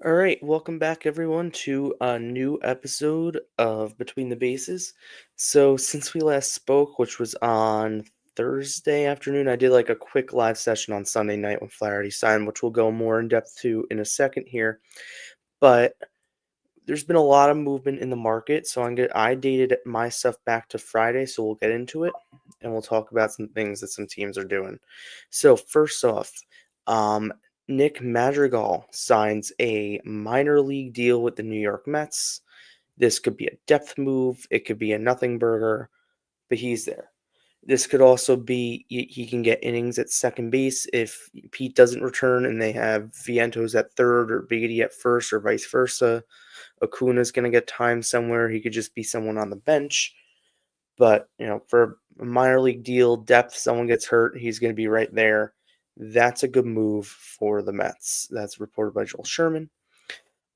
All right, welcome back everyone to a new episode of Between the Bases. So, since we last spoke, which was on Thursday afternoon, I did like a quick live session on Sunday night when Flaherty signed, which we'll go more in depth to in a second here. But there's been a lot of movement in the market, so I dated my stuff back to Friday, so we'll get into it and we'll talk about some things that some teams are doing. So first off, um, Nick Madrigal signs a minor league deal with the New York Mets. This could be a depth move, it could be a nothing burger, but he's there. This could also be he can get innings at second base if Pete doesn't return and they have Vientos at third or Beatty at first or vice versa. Acuna's going to get time somewhere. He could just be someone on the bench. But, for a minor league deal, depth, someone gets hurt, he's going to be right there. That's a good move for the Mets. That's reported by Joel Sherman.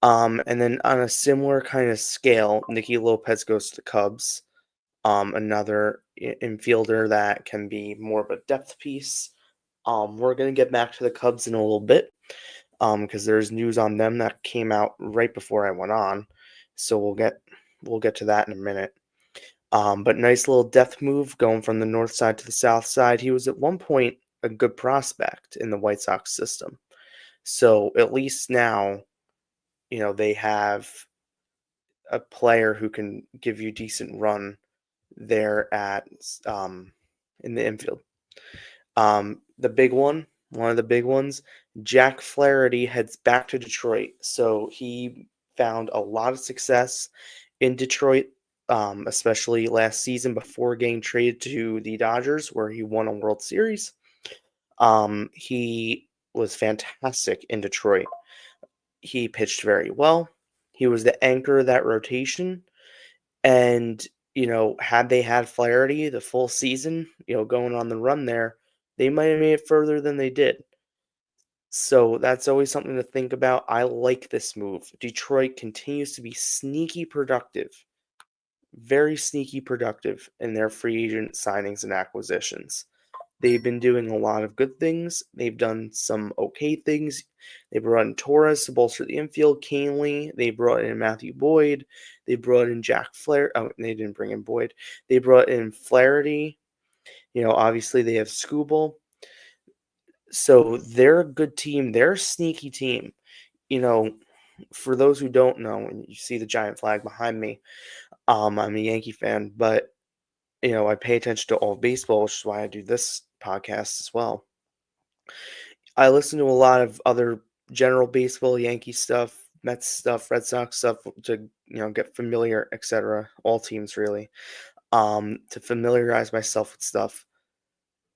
And then on a similar kind of scale, Nicky Lopez goes to the Cubs. Another infielder that can be more of a depth piece. We're going to get back to the Cubs in a little bit because there's news on them that came out right before I went on. So we'll get to that in a minute. But nice little depth move going from the north side to the south side. He was at one point a good prospect in the White Sox system. So at least now, they have a player who can give you decent run there at in the infield. The big one of the big ones, Jack Flaherty heads back to Detroit. So he found a lot of success in Detroit, especially last season before getting traded to the Dodgers, where he won a World Series. He was fantastic in Detroit. He pitched very well. He was the anchor of that rotation. And, had they had Flaherty the full season, going on the run there, they might have made it further than they did. So that's always something to think about. I like this move. Detroit continues to be sneaky productive, very sneaky productive in their free agent signings and acquisitions. They've been doing a lot of good things. They've done some okay things. They brought in Torres to bolster the infield, Canely. They brought in Matthew Boyd. They brought in Jack Flair. Oh, they didn't bring in Boyd. They brought in Flaherty. Obviously they have Scooble. So they're a good team. They're a sneaky team. You know, for those who don't know, and you see the giant flag behind me, I'm a Yankee fan, but I pay attention to all of baseball, which is why I do this podcast as well. I listen to a lot of other general baseball, Yankee stuff, Mets stuff, Red Sox stuff to get familiar, etc. All teams really, to familiarize myself with stuff.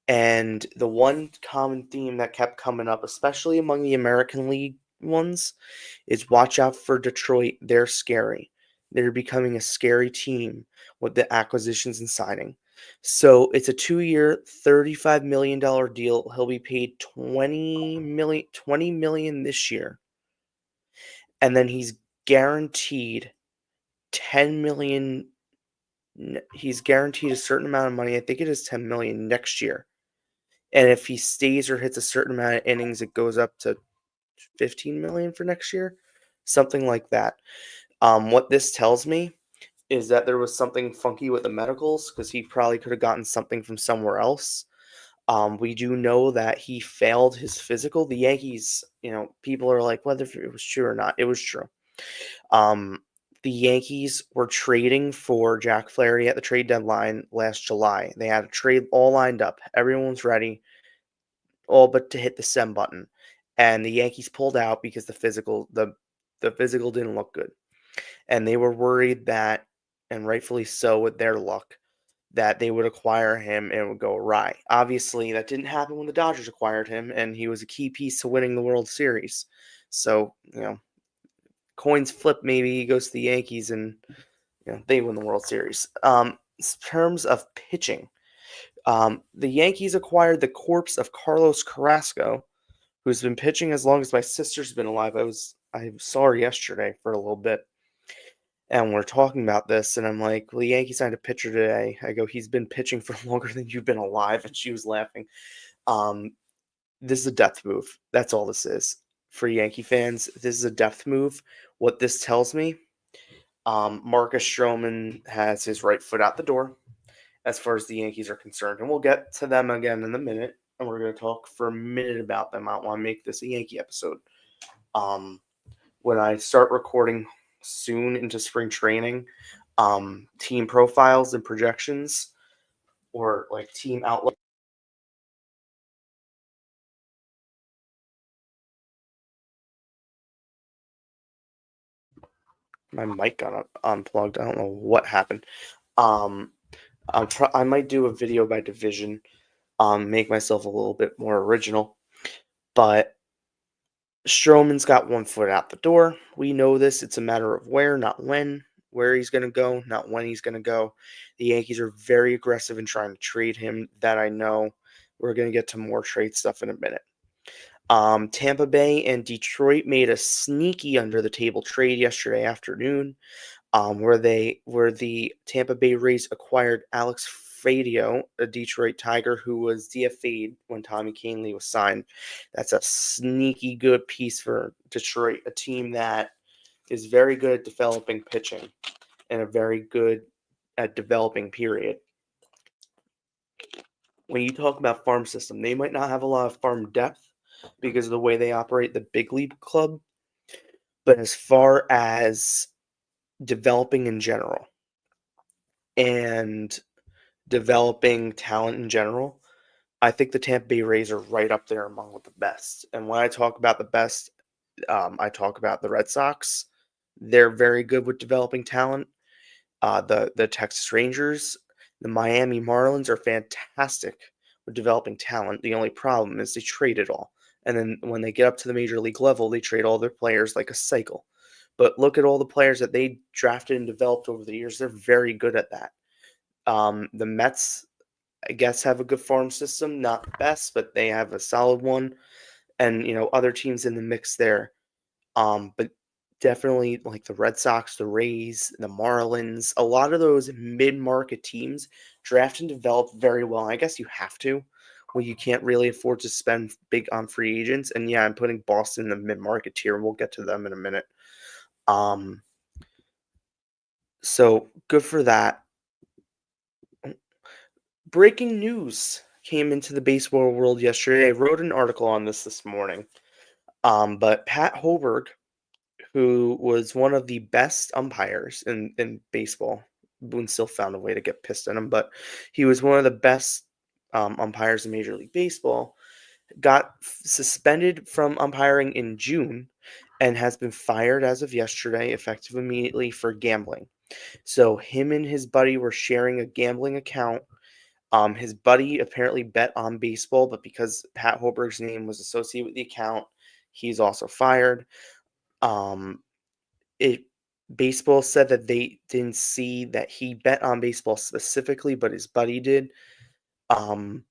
And the one common theme that kept coming up, especially among the American League ones, is watch out for Detroit. They're scary. They're becoming a scary team with the acquisitions and signing. So it's a 2-year, $35 million deal. He'll be paid $20 million this year. And then he's guaranteed $10 million. He's guaranteed a certain amount of money. I think it is $10 million next year. And if he stays or hits a certain amount of innings, it goes up to $15 million for next year, something like that. What this tells me is that there was something funky with the medicals because he probably could have gotten something from somewhere else. We do know that he failed his physical. The Yankees, people are like whether it was true or not. It was true. Um, the Yankees were trading for Jack Flaherty at the trade deadline last July. They had a trade all lined up. Everyone was ready, all but to hit the send button. And the Yankees pulled out because the physical didn't look good. And they were worried that, and rightfully so with their luck, that they would acquire him and it would go awry. Obviously, that didn't happen when the Dodgers acquired him, and he was a key piece to winning the World Series. So, coins flip, maybe he goes to the Yankees and they win the World Series. In terms of pitching, the Yankees acquired the corpse of Carlos Carrasco, who's been pitching as long as my sister's been alive. I saw her yesterday for a little bit, and we're talking about this, and I'm like, "Well, the Yankees signed a pitcher today." I go, "He's been pitching for longer than you've been alive," and she was laughing. Um, this is a depth move. That's all this is. for Yankee fans, this is a depth move. What this tells me, Marcus Stroman has his right foot out the door as far as the Yankees are concerned. And we'll get to them again in a minute. And we're going to talk for a minute about them. I want to make this a Yankee episode. Um, when I start recording soon into spring training, team profiles and projections or like team outlook. My mic got unplugged. I don't know what happened. Um, I might do a video by division, make myself a little bit more original. But Stroman's got one foot out the door. We know this. It's a matter of where, not when. Where he's going to go, not when he's going to go. The Yankees are very aggressive in trying to trade him. That I know. We're going to get to more trade stuff in a minute. Tampa Bay and Detroit made a sneaky under the table trade yesterday afternoon, where the Tampa Bay Rays acquired Alex Fadio, a Detroit Tiger who was DFA'd when Tommy Kahnle was signed. That's a sneaky good piece for Detroit, a team that is very good at developing pitching and a very good at developing period. When you talk about farm system, they might not have a lot of farm depth because of the way they operate the big league club, but as far as developing in general and developing talent in general, I think the Tampa Bay Rays are right up there among the best. And when I talk about the best, I talk about the Red Sox. They're very good with developing talent. The Texas Rangers, the Miami Marlins are fantastic with developing talent. The only problem is they trade it all. And then when they get up to the major league level, they trade all their players like a cycle. But look at all the players that they drafted and developed over the years. They're very good at that. The Mets, I guess, have a good farm system. Not the best, but they have a solid one. And, other teams in the mix there. But definitely like the Red Sox, the Rays, the Marlins, a lot of those mid-market teams draft and develop very well. I guess you have to. Well, you can't really afford to spend big on free agents. And yeah, I'm putting Boston in the mid-market tier. We'll get to them in a minute. So good for that. Breaking news came into the baseball world yesterday. I wrote an article on this morning. But Pat Hoberg, who was one of the best umpires in baseball. Boone still found a way to get pissed at him, but he was one of the best umpires in Major League Baseball. Got suspended from umpiring in June and has been fired as of yesterday, effective immediately for gambling. So him and his buddy were sharing a gambling account. His buddy apparently bet on baseball, but because Pat Hoberg's name was associated with the account, he's also fired. Um, it Baseball said that they didn't see that he bet on baseball specifically, but his buddy did. Um,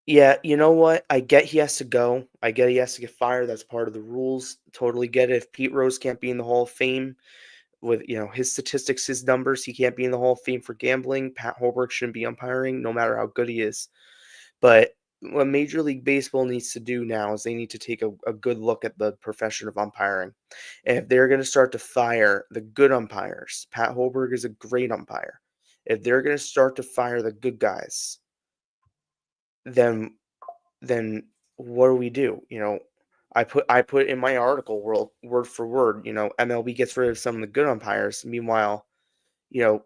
yeah, you know what? I get he has to go. I get he has to get fired. That's part of the rules. Totally get it. If Pete Rose can't be in the Hall of Fame with his statistics, his numbers, he can't be in the Hall of Fame for gambling. Pat Holbrook shouldn't be umpiring, no matter how good he is. But what Major League Baseball needs to do now is they need to take a good look at the profession of umpiring. And if they're going to start to fire the good umpires, Pat Holberg is a great umpire. If they're going to start to fire the good guys, then what do we do? I put in my article word for word, MLB gets rid of some of the good umpires. Meanwhile, you know,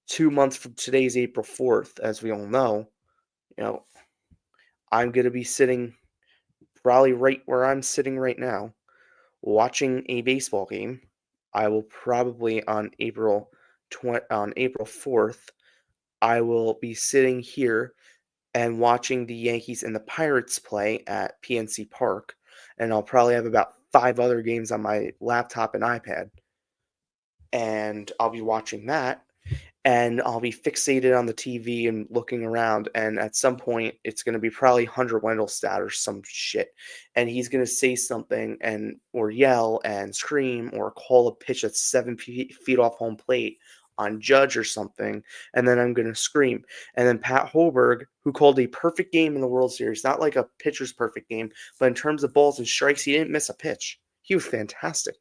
2 months from today's April 4th, as we all know, you know, I'm going to be sitting probably right where I'm sitting right now, watching a baseball game. I will probably on April 4th, I will be sitting here and watching the Yankees and the Pirates play at PNC Park, and I'll probably have about 5 other games on my laptop and iPad, and I'll be watching that, and I'll be fixated on the TV and looking around, and at some point, it's gonna be probably Hunter Wendelstedt or some shit, and he's gonna say something or yell and scream or call a pitch that's 7 feet off home plate. on Judge or something, and then I'm going to scream. And then Pat Holberg, who called a perfect game in the World Series, not like a pitcher's perfect game, but in terms of balls and strikes, he didn't miss a pitch. He was fantastic.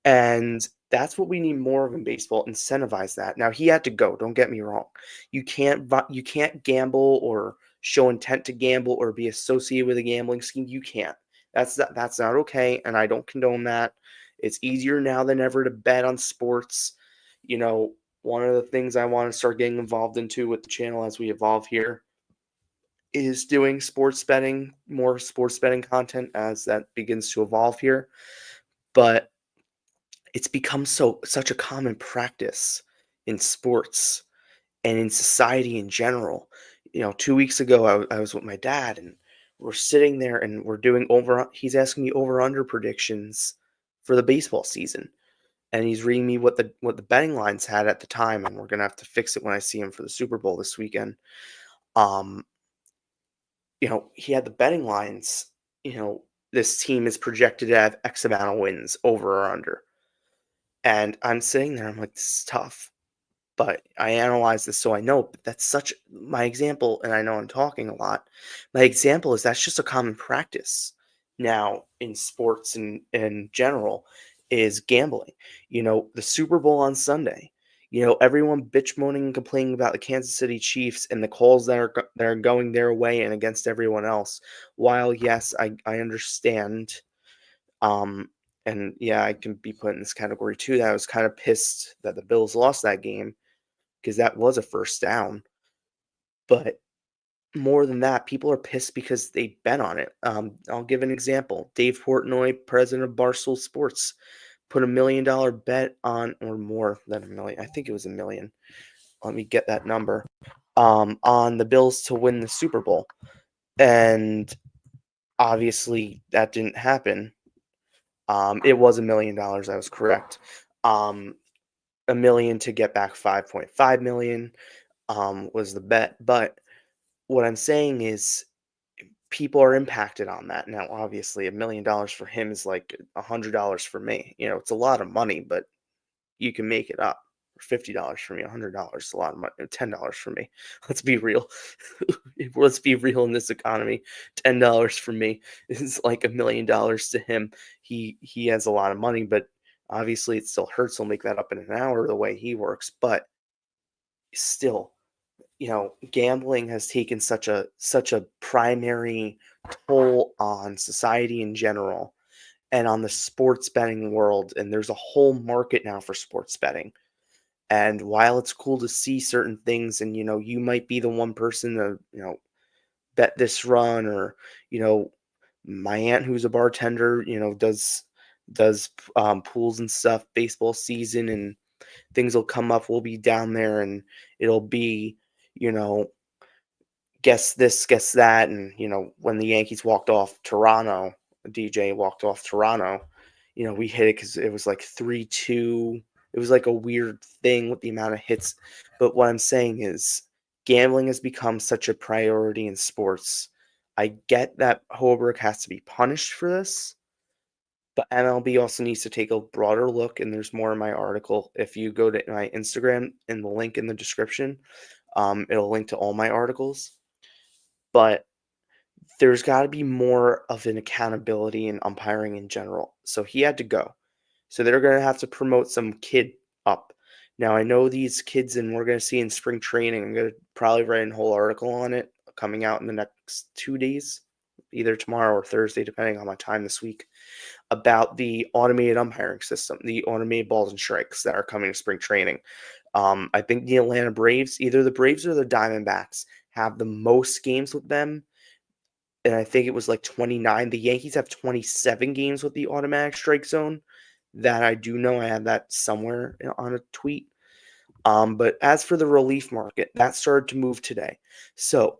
And that's what we need more of in baseball. Incentivize that. Now he had to go. Don't get me wrong. You can't gamble or show intent to gamble or be associated with a gambling scheme. You can't. That's not okay, and I don't condone that. It's easier now than ever to bet on sports. You know, one of the things I want to start getting involved into with the channel as we evolve here is doing sports betting, more sports betting content as that begins to evolve here. But it's become such a common practice in sports and in society in general. 2 weeks ago, I was with my dad, and we're sitting there and we're doing he's asking me over under predictions for the baseball season. And he's reading me what the betting lines had at the time, and we're gonna have to fix it when I see him for the Super Bowl this weekend. Um, he had the betting lines, this team is projected to have X amount of wins over or under. And I'm sitting there, I'm like, this is tough. But I analyze this so I know, but that's such my example, and I know I'm talking a lot. My example is that's just a common practice now in sports and in general is gambling. The Super Bowl on Sunday. Everyone bitch moaning and complaining about the Kansas City Chiefs and the calls that are going their way and against everyone else. While yes, I understand. Um, and yeah, I can be put in this category too. That I was kind of pissed that the Bills lost that game because that was a first down. But more than that, people are pissed because they bet on it. I'll give an example. Dave Portnoy, president of Barstool Sports, put $1 million bet on, or more than a million. I think it was 1 million. Let me get that number. On the Bills to win the Super Bowl. And obviously that didn't happen. It was $1 million. I was correct. $1 million to get back 5.5 million was the bet. But what I'm saying is people are impacted on that. Now, obviously, $1 million for him is like $100 for me. It's a lot of money, but you can make it up. $50 for me, $100 is a lot of money. $10 for me. Let's be real. Let's be real in this economy. $10 for me is like $1 million to him. He has a lot of money, but obviously it still hurts. He'll make that up in an hour the way he works. But still, gambling has taken such a primary toll on society in general and on the sports betting world. And there's a whole market now for sports betting. And while it's cool to see certain things, and you might be the one person to bet this run, or my aunt who's a bartender, does pools and stuff, baseball season, and things will come up. We'll be down there, and it'll be you know guess this, guess that. And, when the Yankees walked off Toronto, DJ walked off Toronto, we hit it because it was like 3-2. It was like a weird thing with the amount of hits. But what I'm saying is gambling has become such a priority in sports. I get that Holbrook has to be punished for this, but MLB also needs to take a broader look, and there's more in my article. If you go to my Instagram in the link in the description, it'll link to all my articles. But there's got to be more of an accountability in umpiring in general. So he had to go. So they're going to have to promote some kid up. Now, I know these kids, and we're going to see in spring training. I'm going to probably write a whole article on it coming out in the next 2 days, either tomorrow or Thursday, depending on my time this week, about the automated umpiring system, the automated balls and strikes that are coming to spring training. I think the Atlanta Braves, either the Braves or the Diamondbacks, have the most games with them, and I think it was like 29. The Yankees have 27 games with the automatic strike zone. That I do know. I have that somewhere on a tweet. But as for the relief market, that started to move today. So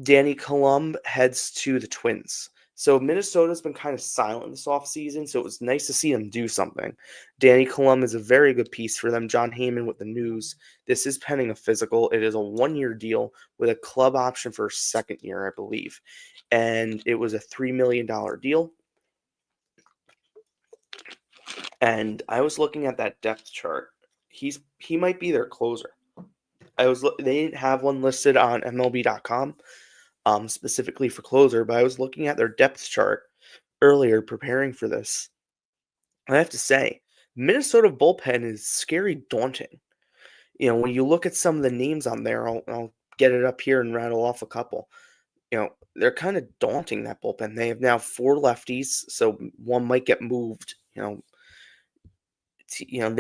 Danny Columb heads to the Twins. So Minnesota's been kind of silent this offseason, so it was nice to see them do something. Danny Columb is a very good piece for them. John Heyman with the news. This is pending a physical. It is a 1-year deal with a club option for a second year, I believe. And it was a $3 million deal. And I was looking at that depth chart, he might be their closer. They didn't have one listed on MLB.com, specifically for closer, but I was looking at their depth chart earlier preparing for this. I have to say, Minnesota bullpen is scary daunting. When you look at some of the names on there, I'll get it up here and rattle off a couple. They're kind of daunting, that bullpen. They have now four lefties, so one might get moved. They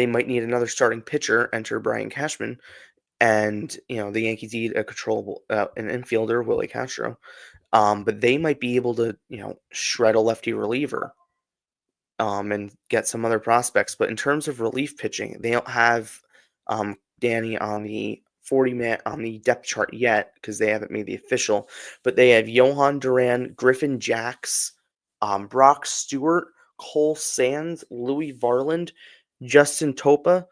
might need another starting pitcher. Enter Brian Cashman, and the Yankees need a controllable an infielder, Willie Castro. But they might be able to shred a lefty reliever, and get some other prospects. But in terms of relief pitching, they don't have Danny on the 40-man on the depth chart yet because they haven't made the official. But they have Johan Duran, Griffin Jacks, Brock Stewart, Cole Sands, Louis Varland, Justin Topa,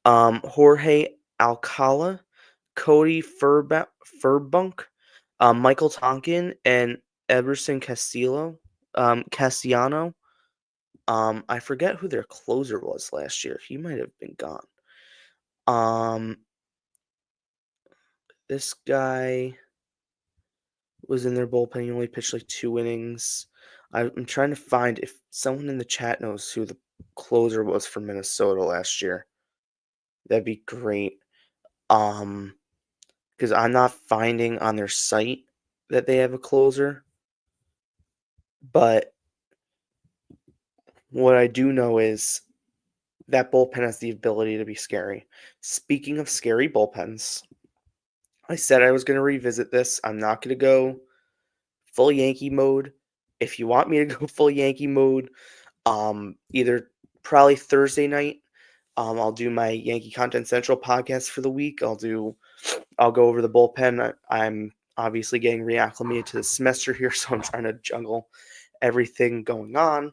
Jorge Alcala, Cody Furbunk, Michael Tonkin, and Emerson Castellano. I forget who their closer was last year. He might have been gone. This guy was in their bullpen. He only pitched like 2 innings. I'm trying to find if someone in the chat knows who the closer was for Minnesota last year. That'd be great. Because I'm not finding on their site that they have a closer. But what I do know is that bullpen has the ability to be scary. Speaking of scary bullpens, I said I was going to revisit this. I'm not going to go full Yankee mode. If you want me to go full Yankee mode, either probably Thursday night, I'll do my Yankee Content Central podcast for the week. I'll go over the bullpen. I'm obviously getting reacclimated to the semester here, so I'm trying to juggle everything going on.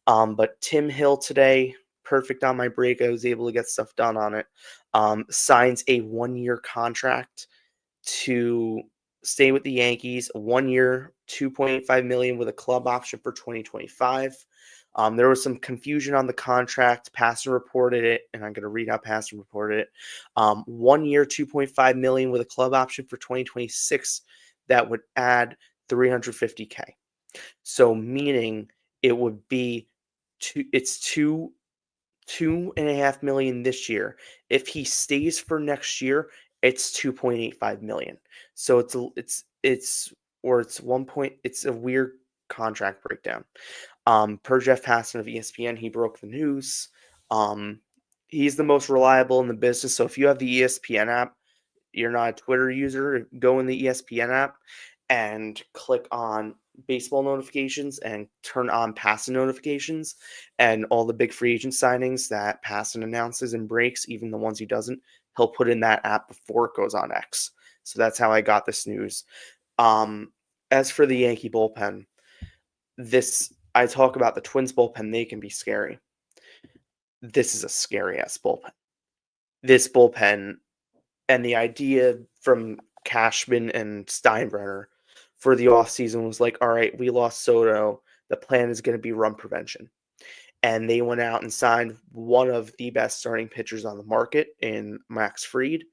But Tim Hill today, perfect on my break. I was able to get stuff done on it. Signs a 1-year contract to stay with the Yankees. 1 year, $2.85 million with a club option for 2025. There was some confusion on the contract. Passan reported it, and I'm going to read how Passan reported it. 1 year, $2.5 million with a club option for 2026. That would add $350K. So meaning it would be $2.5 million this year. If he stays for next year, it's $2.85 million. So it's a weird contract breakdown. Per Jeff Passan of ESPN, he broke the news. He's the most reliable in the business. So if you have the ESPN app, you're not a Twitter user, go in the ESPN app and click on baseball notifications and turn on Passan notifications, and all the big free agent signings that Passan announces and breaks, even the ones he doesn't, he'll put in that app before it goes on X. So that's how I got this news. As for the Yankee bullpen, I talk about the Twins bullpen, they can be scary. This is a scary ass bullpen. This bullpen, and the idea from Cashman and Steinbrenner for the offseason was like, all right, we lost Soto. The plan is going to be run prevention. And they went out and signed one of the best starting pitchers on the market in Max Fried.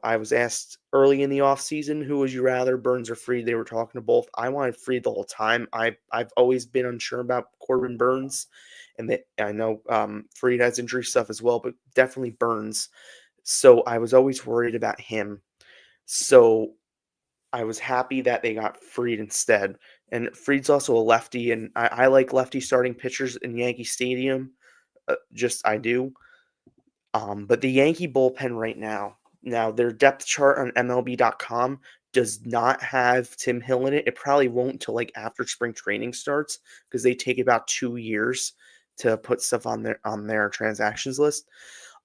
I was asked early in the offseason, who would you rather, Burns or Fried? They were talking to both. I wanted Fried the whole time. I've always been unsure about Corbin Burns. And I know Fried has injury stuff as well, but definitely Burns. So I was always worried about him. So I was happy that they got Fried instead. And Fried's also a lefty, and I like lefty starting pitchers in Yankee Stadium. I do. But the Yankee bullpen right now, their depth chart on MLB.com does not have Tim Hill in it. It probably won't until like after spring training starts, because they take about 2 years to put stuff on their transactions list.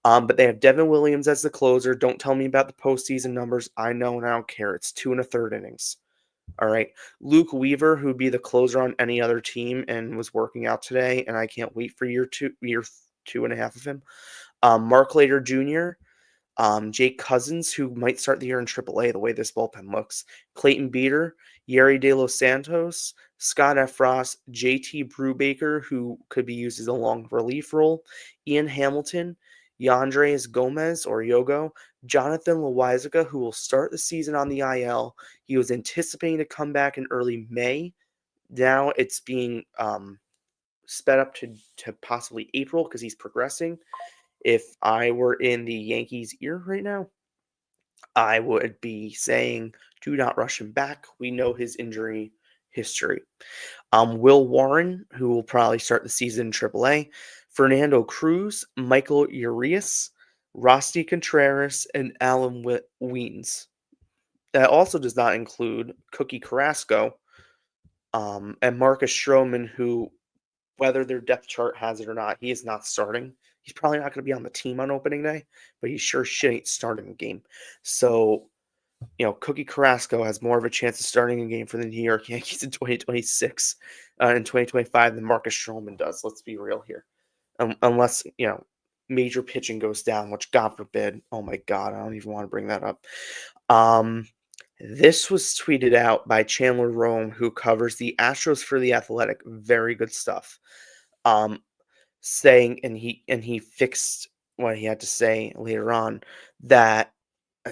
But they have Devin Williams as the closer. Don't tell me about the postseason numbers. I know and I don't care. It's 2 1/3 innings. All right. Luke Weaver, who'd be the closer on any other team and was working out today, and I can't wait for year 2.5 of him. Mark Later Jr., Jake Cousins, who might start the year in AAA the way this bullpen looks, Clayton Beeter, Yeri De Los Santos, Scott Effross, JT Brubaker, who could be used as a long relief role, Ian Hamilton, Yandres Gomez or Yogo, Jonathan Loizaga, who will start the season on the IL. He was anticipating to come back in early May. Now it's being sped up to possibly April because he's progressing. If I were in the Yankees' ear right now, I would be saying, do not rush him back. We know his injury history. Will Warren, who will probably start the season in AAA, Fernando Cruz, Michael Urias, Rosti Contreras, and Alan Weens. That also does not include Cookie Carrasco and Marcus Stroman, who, whether their depth chart has it or not, he is not starting. He's probably not going to be on the team on opening day, but he sure shit ain't starting a game. So, Cookie Carrasco has more of a chance of starting a game for the New York Yankees in 2026 and 2025 than Marcus Stroman does. Let's be real here. Unless, major pitching goes down, which God forbid. Oh my God, I don't even want to bring that up. Um, this was tweeted out by Chandler Rome, who covers the Astros for The Athletic. Very good stuff. Um, saying, and he fixed what he had to say later on, that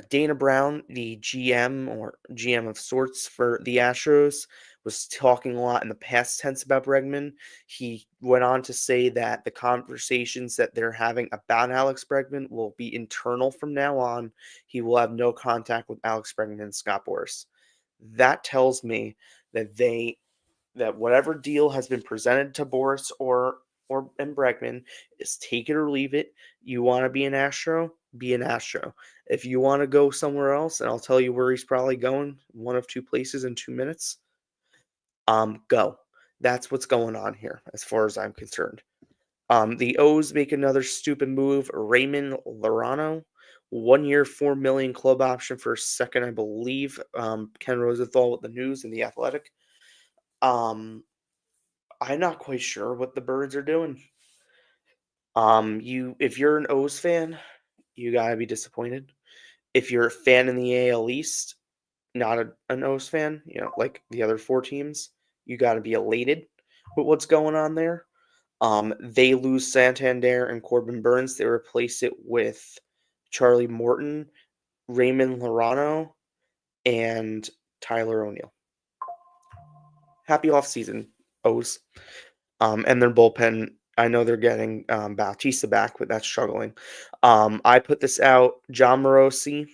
Dana Brown, the GM of sorts for the Astros, was talking a lot in the past tense about Bregman. He went on to say that the conversations that they're having about Alex Bregman will be internal from now on. He will have no contact with Alex Bregman and Scott Boras. That tells me that whatever deal has been presented to Boras and Bregman is take it or leave it. You want to be an Astro? Be an Astro. If you want to go somewhere else, and I'll tell you where he's probably going, one of two places in 2 minutes, go. That's what's going on here, as far as I'm concerned. The O's make another stupid move. Raymond Lorano, 1 year, $4 million club option for a second, I believe. Ken Rosenthal with the News and the Athletic. Um, I'm not quite sure what the Birds are doing. If you're an O's fan, you gotta be disappointed. If you're a fan in the AL East, not an O's fan, like the other four teams, you gotta be elated with what's going on there. They lose Santander and Corbin Burns. They replace it with Charlie Morton, Raymond Lorano, and Tyler O'Neill. Happy offseason, O's. And their bullpen, I know they're getting Bautista back, but that's struggling. I put this out. John Morosi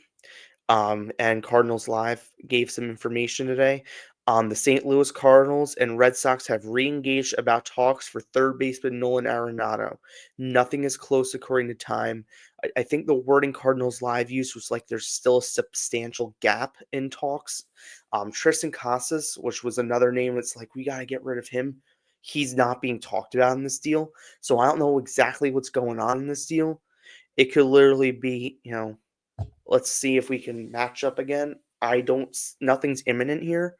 and Cardinals Live gave some information today. The St. Louis Cardinals and Red Sox have re-engaged about talks for third baseman Nolan Arenado. Nothing is close according to time. I think the wording Cardinals Live used was like there's still a substantial gap in talks. Tristan Casas, which was another name, it's like we got to get rid of him. He's not being talked about in this deal. So I don't know exactly what's going on in this deal. It could literally be, let's see if we can match up again. Nothing's imminent here.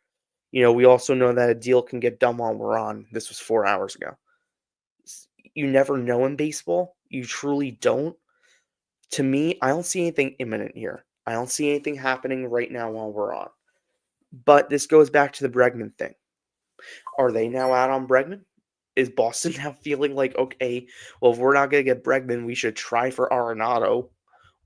We also know that a deal can get done while we're on. This was 4 hours ago. You never know in baseball. You truly don't. To me, I don't see anything imminent here. I don't see anything happening right now while we're on. But this goes back to the Bregman thing. Are they now out on Bregman? Is Boston now feeling like, okay, well, if we're not going to get Bregman, we should try for Arenado?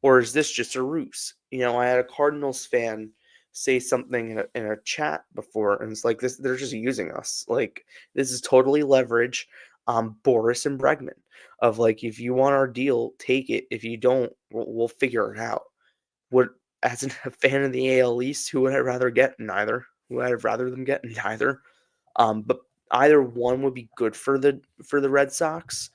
Or is this just a ruse? I had a Cardinals fan say something in a chat before, and it's like this, they're just using us. Like, this is totally leverage Boras and Bregman of like, if you want our deal, take it. If you don't, we'll figure it out. As a fan of the AL East, who would I rather get? Neither. Who would I rather them get? Neither. But either one would be good for the Red Sox.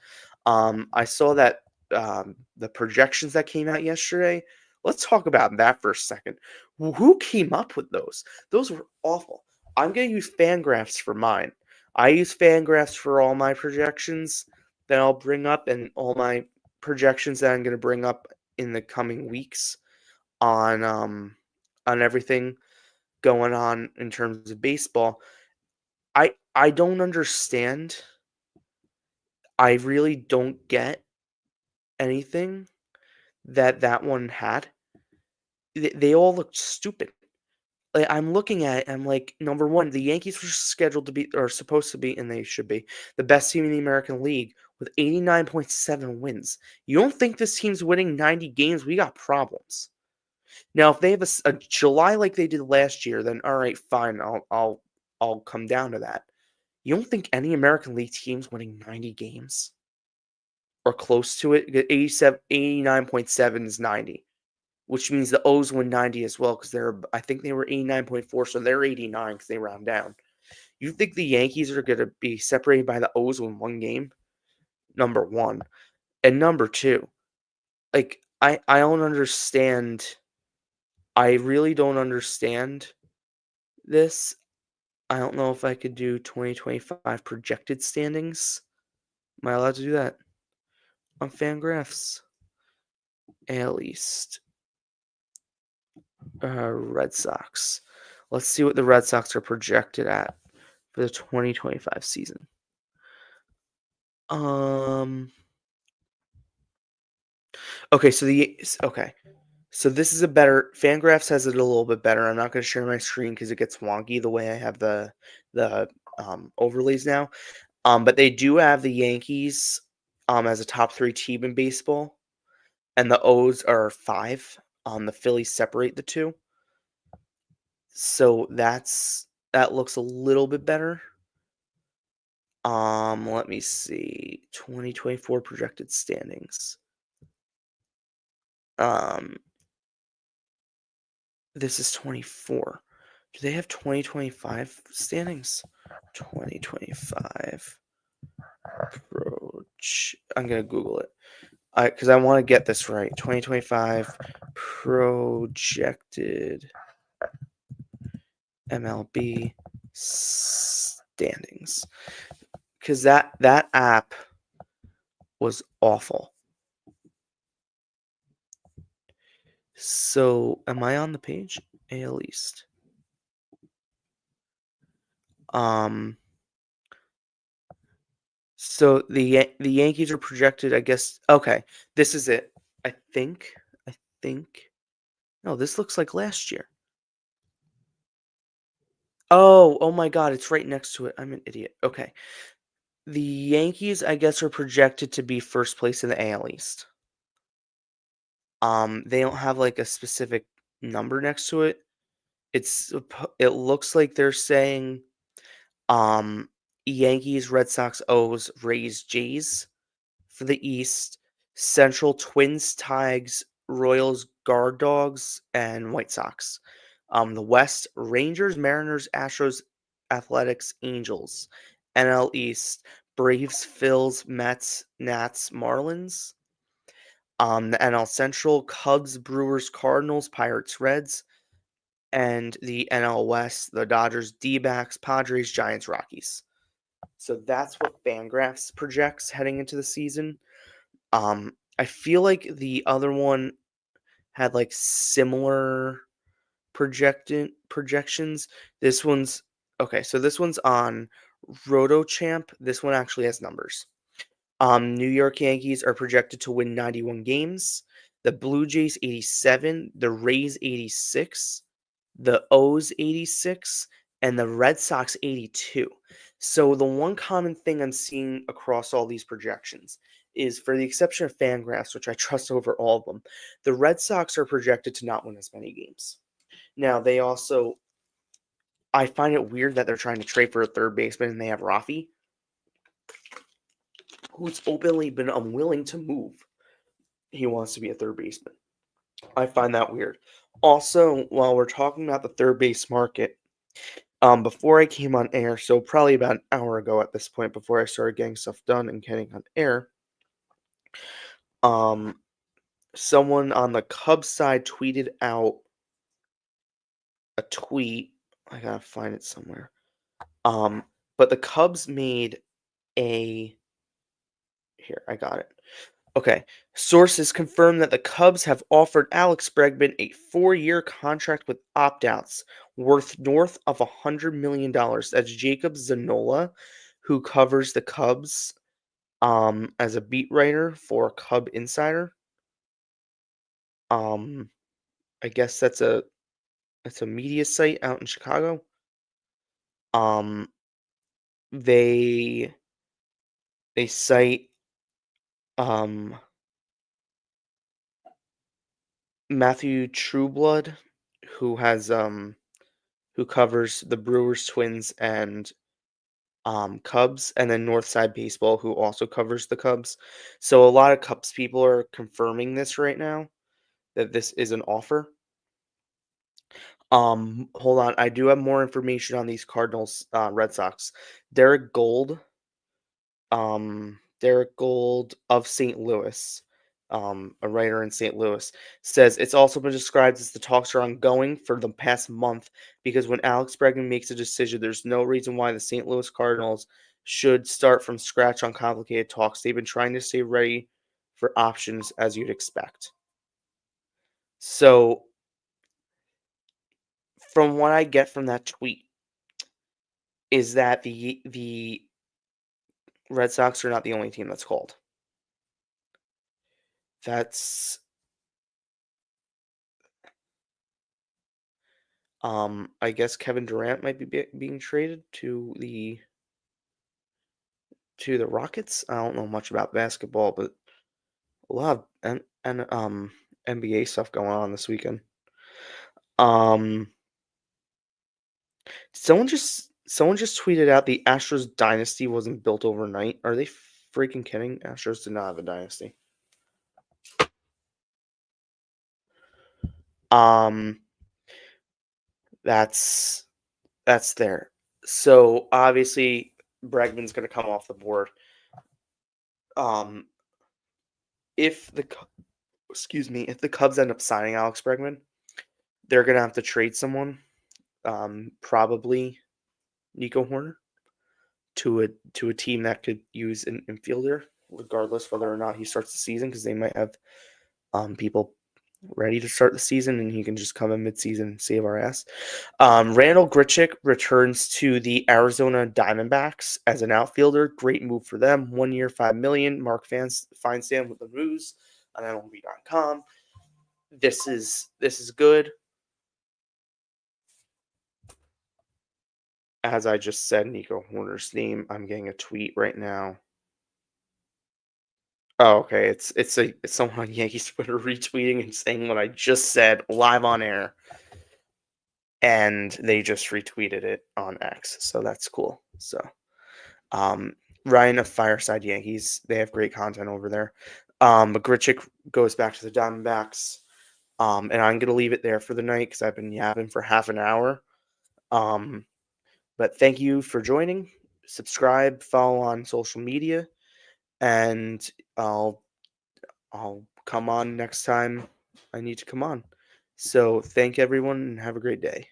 I saw that the projections that came out yesterday. Let's talk about that for a second. Who came up with those? Those were awful. I'm going to use Fangraphs for mine. I use Fangraphs for all my projections that I'll bring up and all my projections that I'm going to bring up in the coming weeks on everything going on in terms of baseball. I don't understand. I really don't get anything that one had. They all looked stupid. like, I'm looking at it, I'm like, number 1, the Yankees were scheduled to be or supposed to be, and they should be, the best team in the American League with 89.7 wins. You don't think this team's winning 90 games? We got problems. Now, if they have a July like they did last year, then alright, fine, I'll come down to that. You don't think any American League team's winning 90 games or close to it? 89.7 is 90. Which means the O's win 90 as well because I think they were 89.4, so they're 89 because they round down. You think the Yankees are going to be separated by the O's in one game? Number one. And number two, like, I don't understand. I really don't understand this. I don't know if I could do 2025 projected standings. Am I allowed to do that on Fangraphs? AL East. Red Sox. Let's see what the Red Sox are projected at for the 2025 season. Okay, so this is a better Fangraphs has it a little bit better. I'm not going to share my screen because it gets wonky the way I have the overlays now. But they do have the Yankees as a top 3 team in baseball, and the O's are 5. The Phillies separate the two. So that looks a little bit better. Let me see. 2024 projected standings. This is 24. Do they have 2025 standings? 2025 I'm gonna Google it. Because I want to get this right. 2025 projected MLB standings. Because that app was awful. So, am I on the page? AL East. So the Yankees are projected, I guess. Okay, this is it. I think. I think. No, this looks like last year. Oh my God, it's right next to it. I'm an idiot. Okay. The Yankees, I guess, are projected to be first place in the AL East. They don't have like a specific number next to it. It looks like they're saying Yankees, Red Sox, O's, Rays, Jays for the East, Central, Twins, Tigers, Royals, Guard Dogs, and White Sox. The West, Rangers, Mariners, Astros, Athletics, Angels. NL East, Braves, Phils, Mets, Nats, Marlins. The NL Central, Cubs, Brewers, Cardinals, Pirates, Reds. And the NL West, the Dodgers, D-backs, Padres, Giants, Rockies. So that's what Fangraphs projects heading into the season. I feel like the other one had like similar projections. This one's okay, so this one's on RotoChamp. This one actually has numbers. New York Yankees are projected to win 91 games. The Blue Jays 87, the Rays 86, the O's 86, and the Red Sox 82. So the one common thing I'm seeing across all these projections is, for the exception of Fangraphs, which I trust over all of them, the Red Sox are projected to not win as many games. Now, I find it weird that they're trying to trade for a third baseman and they have Rafi, who's openly been unwilling to move. He wants to be a third baseman. I find that weird. Also, while we're talking about the third base market, before I came on air, so probably about an hour ago at this point, before I started getting stuff done and getting on air, someone on the Cubs side tweeted out a tweet. I gotta find it somewhere. But the Cubs made a. Here, I got it. Okay. Sources confirm that the Cubs have offered Alex Bregman a 4-year contract with opt-outs worth north of $100 million. That's Jacob Zanola, who covers the Cubs as a beat writer for Cub Insider. I guess that's a it's a media site out in Chicago. Um, they cite um Matthew Trueblood, who has who covers the Brewers, Twins, and Cubs, and then Northside Baseball, who also covers the Cubs. So a lot of Cubs people are confirming this right now that this is an offer. Hold on, I do have more information on these Cardinals, Red Sox. Derek Gold, Derek Gold of St. Louis, a writer in St. Louis, says it's also been described as the talks are ongoing for the past month because when Alex Bregman makes a decision, there's no reason why the St. Louis Cardinals should start from scratch on complicated talks. They've been trying to stay ready for options as you'd expect. So, from what I get from that tweet, is that the Red Sox are not the only team that's called. That's I guess Kevin Durant might be being traded to the Rockets. I don't know much about basketball, but a lot of NBA stuff going on this weekend. Um, someone just tweeted out the Astros dynasty wasn't built overnight. Are they freaking kidding? Astros did not have a dynasty. Um, that's there. So obviously Bregman's going to come off the board. Um, if the if the Cubs end up signing Alex Bregman, they're going to have to trade someone, probably Nico Horner, to a team that could use an infielder, regardless whether or not he starts the season, because they might have people ready to start the season, and he can just come in midseason and save our ass. Randall Grichuk returns to the Arizona Diamondbacks as an outfielder. Great move for them. 1 year, $5 million. Mark Feinsand with the news on MLB.com. This is good. As I just said, Nico Horner's name. I'm getting a tweet right now. Oh, okay. It's someone on Yankees Twitter retweeting and saying what I just said live on air, and they just retweeted it on X. So that's cool. So, um, Ryan of Fireside Yankees, they have great content over there. But Grichuk goes back to the Diamondbacks. And I'm gonna leave it there for the night because I've been yapping for half an hour. Um, but thank you for joining. Subscribe, follow on social media, and I'll come on next time I need to come on. So thank everyone and have a great day.